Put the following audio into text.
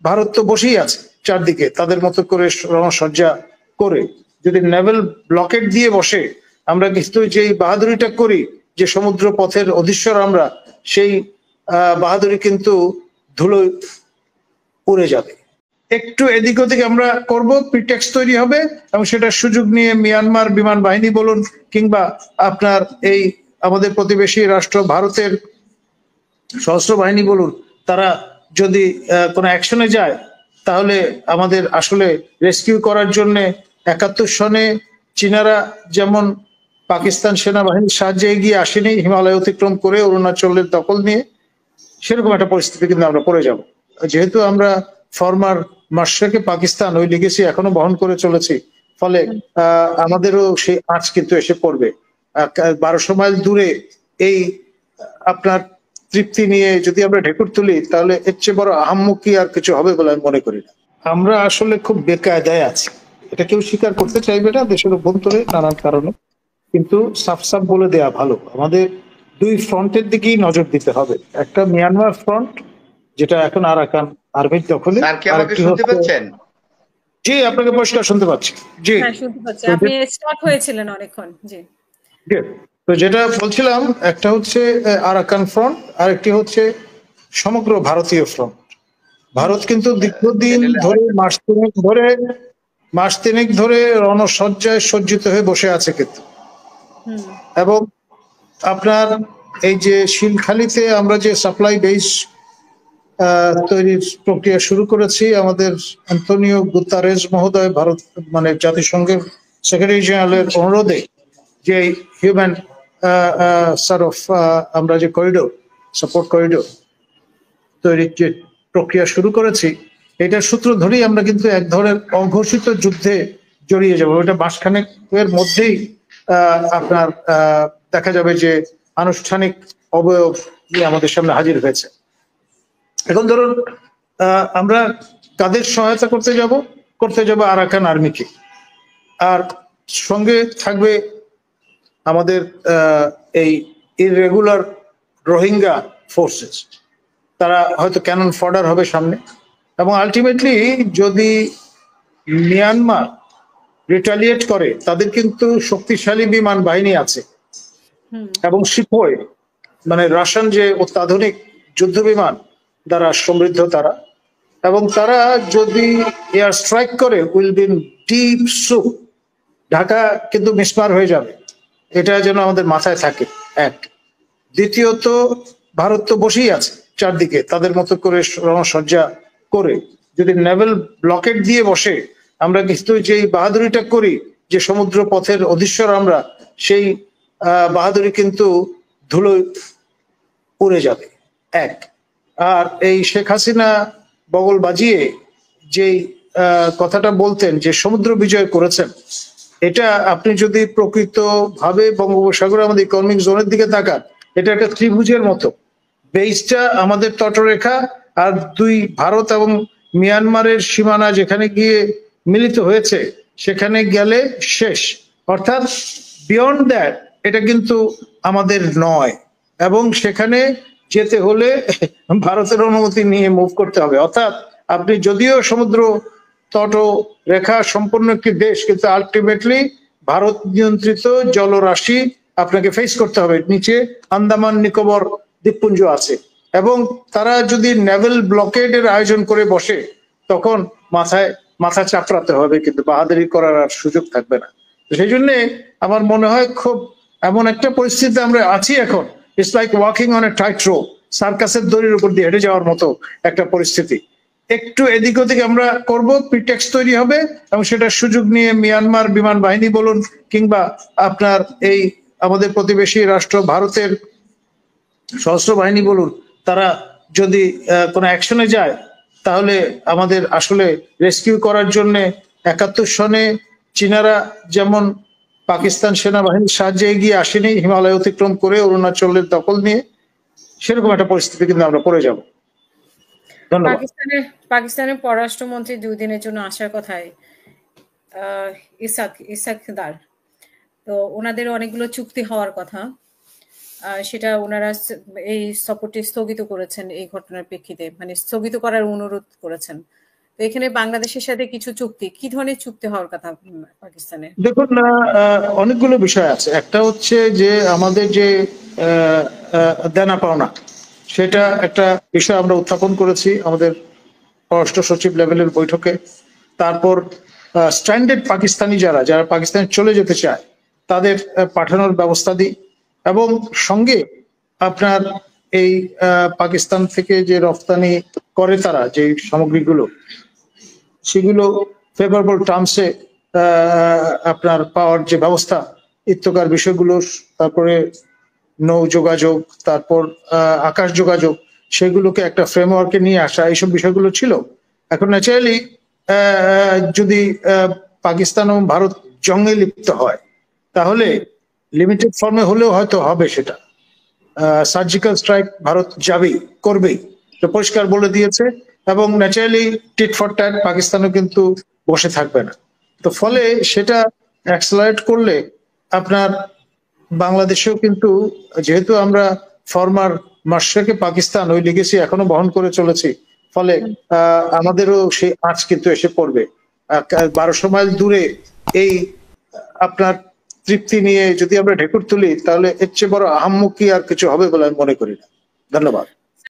ভারত তো বসেই আছে চারদিকে তাদের মতো করে রণসজ্জা করে। যদি নেভেল ব্লকেট দিয়ে বসে, আমরা কিন্তু যেই বাহাদুরিটা করি যে সমুদ্র পথের অধীশ্বর আমরা, সেই বাহাদুরি কিন্তু ধুলো উড়ে যাবে। একটু এদিক ওদিক আমরা করব, প্রিটেক্স তৈরি হবে, এবং সেটার সুযোগ নিয়ে মিয়ানমার বিমান বাহিনী বলুন কিংবা আপনার এই আমাদের প্রতিবেশী রাষ্ট্র ভারতের সশস্ত্র বাহিনী বলুন, তারা যদি কোনো অ্যাকশনে যায়, তাহলে আমাদের আসলে রেস্কিউ করার জন্য 71 সনে চীনারা যেমন পাকিস্তান সেনাবাহিনীর সাহায্যে এগিয়ে আসেনি হিমালয় অতিক্রম করে অরুণাচলের দখল নিয়ে, সেরকম একটা পরিস্থিতি কিন্তু আমরা পড়ে যাব। যেহেতু আমরা ফরমার মাশরাকে পাকিস্তান ওই লিগেসি এখনো বহন করে চলেছি, ফলে আমাদেরও সেই আঁচ কিন্তু এসে পড়বে। 1200 মাইল দূরে এই আপনার তৃপ্তি নিয়ে যদি আমরা ঢেকুর তুলি, তাহলে এর চেয়ে বড় আহাম্মকি আর কিছু হবে বলে আমি মনে করি না। আমরা আসলে খুব বেকায়দায় আছি, এটা কেউ স্বীকার করতে চাইবে না দেশের অভ্যন্তরে নানান কারণে, কিন্তু সাফ সাফ বলে দেয়া ভালো, আমাদের দুই ফ্রন্টের দিকেই নজর দিতে হবে। একটা মিয়ানমার ফ্রন্ট, যেটা এখন আরাকান আর্মির দখলে। আরেকটি হচ্ছে, জি আপনাকে পরিষ্কার শুনতে পাচ্ছি। জি শুনতে পাচ্ছি, আপনি স্টপ হয়েছিলেন অনেকক্ষণ। জি, তো যেটা বলছিলাম, একটা হচ্ছে আরাকান ফ্রন্ট, আরেকটি হচ্ছে সমগ্র ভারতীয় ফ্রন্ট। ভারত কিন্তু দীর্ঘদিন ধরে মাস তিনেক ধরে রণসজ্জায় সজ্জিত হয়ে বসে আছে কিন্তু, এবং আপনার এই যে শিলখালিতে আমরা যে সাপ্লাই বেস তৈরির প্রক্রিয়া শুরু করেছি, আমাদের অ্যান্টনিও গুতারেস মহোদয় ভারত মানে জাতিসংঘের সেক্রেটারি জেনারেলের অনুরোধে যে হিউম্যান আমরা যে করিডোর, সাপোর্ট করিডোর তৈরির যে প্রক্রিয়া শুরু করেছি, এটার সূত্র ধরেই আমরা কিন্তু এক ধরনের অঘোষিত যুদ্ধে জড়িয়ে যাবো। ওটা মাসখানেকের মধ্যেই আপনার দেখা যাবে যে আনুষ্ঠানিক অবয়ব আমাদের সামনে হাজির হয়েছে। এখন ধরুন আমরা কাদের সহায়তা করতে যাব আরাকান আর্মিকে, আর সঙ্গে থাকবে আমাদের এই ইররেগুলার রোহিঙ্গা ফোর্সেস, তারা হয়তো ক্যানন ফডার হবে সামনে, এবং আলটিমেটলি যদি মিয়ানমার রিটালিয়েট করে, তাদের কিন্তু শক্তিশালী বিমান বাহিনী আছে এবং সিপোয় মানে রাশিয়ান যে অত্যাধুনিক যুদ্ধ বিমান দ্বারা সমৃদ্ধ তারা, এবং তারা যদি এয়ার স্ট্রাইক করে will been deep soup, Dhaka কিন্তু মিসমার হয়ে যাবে। এটা যেন আমাদের মাথায় থাকে। এক, দ্বিতীয়ত ভারত তো বসেই আছে চারদিকে তাদের মতো করে রণসজ্জা করে। যদি নেভেল ব্লকেট দিয়ে বসে, আমরা কিন্তু যেই বাহাদুরিটা করি যে সমুদ্র পথের অধীশ্বর আমরা, সেই বাহাদুরি কিন্তু ধুলো উড়ে যাবে। এক, আর এই শেখ হাসিনা বগল বাজিয়ে যেই কথাটা বলতেন যে সমুদ্র বিজয় করেছেন, এটা আপনি যদি প্রকৃত ভাবে বঙ্গোপসাগরে আমাদের ইকোনমিক জোনের দিকে তাকান, এটা একটা ত্রিভুজের মতো। বেইসটা আমাদের তটরেখা, আর দুই ভারত এবং মিয়ানমারের সীমানা যেখানে গিয়ে মিলিত হয়েছে, সেখানে গেলে শেষ, অর্থাৎ বিয়ন্ড দ্যাট এটা কিন্তু আমাদের নয়, এবং সেখানে যেতে হলে ভারতের অনুমতি নিয়ে মুভ করতে হবে। অর্থাৎ আপনি যদিও সমুদ্র তট রেখা সম্পন্ন একটি দেশ, কিন্তু আলটিমেটলি ভারত নিয়ন্ত্রিত জলরাশি আপনাকে ফেস করতে হবে। নিচে আন্দামান নিকোবর দ্বীপপুঞ্জ আছে, এবং তারা যদি নেভেল ব্লকেডের আয়োজন করে বসে, তখন মাথা চাপড়াতে হবে, কিন্তু বাহাদুরি করার আর সুযোগ থাকবে না। সেই জন্য আমার মনে হয় খুব এমন একটা পরিস্থিতিতে আমরা আছি এখন, it's like walking on a tight rope, সার্কাসের দড়ির উপর দিয়ে হেঁটে যাওয়ার মতো একটা পরিস্থিতি। একটু এদিক ওদিক আমরা করব, প্রিটেক্স তৈরি হবে, এবং সেটার সুযোগ নিয়ে মিয়ানমার বিমান বাহিনী বলুন কিংবা আপনার এই আমাদের প্রতিবেশী রাষ্ট্র ভারতের সশস্ত্র বাহিনী বলুন, তারা যদি কোনো অ্যাকশনে যায়, তাহলে আমাদের আসলে রেস্কিউ করার জন্য 71 সনে চীনারা যেমন পাকিস্তান সেনাবাহিনীর সাহায্যে এগিয়ে আসেনি হিমালয় অতিক্রম করে অরুণাচলের দখল নিয়ে, সেরকম একটা পরিস্থিতি কিন্তু আমরা পড়ে যাব। ধন্যবাদ। পাকিস্তানের পররাষ্ট্রমন্ত্রী 2 দিনের জন্য আসার কথায় ইসাক দার, তো ওনাদের অনেকগুলো চুক্তি হওয়ার কথা। সেটা ওনারা এই সফরটি স্থগিত করেছেন এই ঘটনার প্রেক্ষিতে, মানে স্থগিত করার অনুরোধ করেছেন। তো এখানে বাংলাদেশের সাথে কিছু চুক্তি, কি ধরনের চুক্তি হওয়ার কথা পাকিস্তানের? দেখুন, অনেকগুলো বিষয় আছে। একটা হচ্ছে যে আমাদের যে দেনা পাওনা, সেটা একটা বিষয় আমরা উত্থাপন করেছি আমাদের পররাষ্ট্র সচিব লেভেলের বৈঠকে। তারপর স্ট্যান্ডার্ড পাকিস্তানি যারা যারা পাকিস্তানে চলে যেতে চায় তাদের পাঠানোর ব্যবস্থা দিই, এবং সঙ্গে আপনার এই পাকিস্তান থেকে যে রপ্তানি করে তারা যে সামগ্রীগুলো, সেগুলো ফেভারেবল টার্মসে আপনার পাওয়ার যে ব্যবস্থা, ইত্যকার বিষয়গুলো, তারপরে নৌ যোগাযোগ, তারপর আকাশ যোগাযোগ, সেগুলোকে একটা ফ্রেমওয়ার্কে নিয়ে আসা, এইসব বিষয়গুলো ছিল। এখন ন্যাচারালি যদি পাকিস্তান এবং ভারত জঙ্গে লিপ্ত হয়, তাহলে লিমিটেড ফর্মে হলেও হয়তো হবে সেটা। সার্জিক্যাল স্ট্রাইক ভারত যাবেই, করবেই, তো পরিষ্কার বলে দিয়েছে। এবং ন্যাচারালি টিট ফর ট্যাট পাকিস্তানও কিন্তু বসে থাকবে না। তো ফলে সেটা অ্যাক্সেলারেট করলে আপনার বাংলাদেশেও কিন্তু, যেহেতু আমরা ফরমার মাশরাকে পাকিস্তান, ওই লিগেসি এখনো বহন করে চলেছি, ফলে আমাদেরও সেই আঁচ কিন্তু এসে পড়বে। 1200 মাইল দূরে এই আপনার তৃপ্তি নিয়ে যদি আমরা ঢেকুর তুলি, তাহলে এর চেয়ে বড় আহাম্মকি আর কিছু হবে বলে আমি মনে করি না। ধন্যবাদ।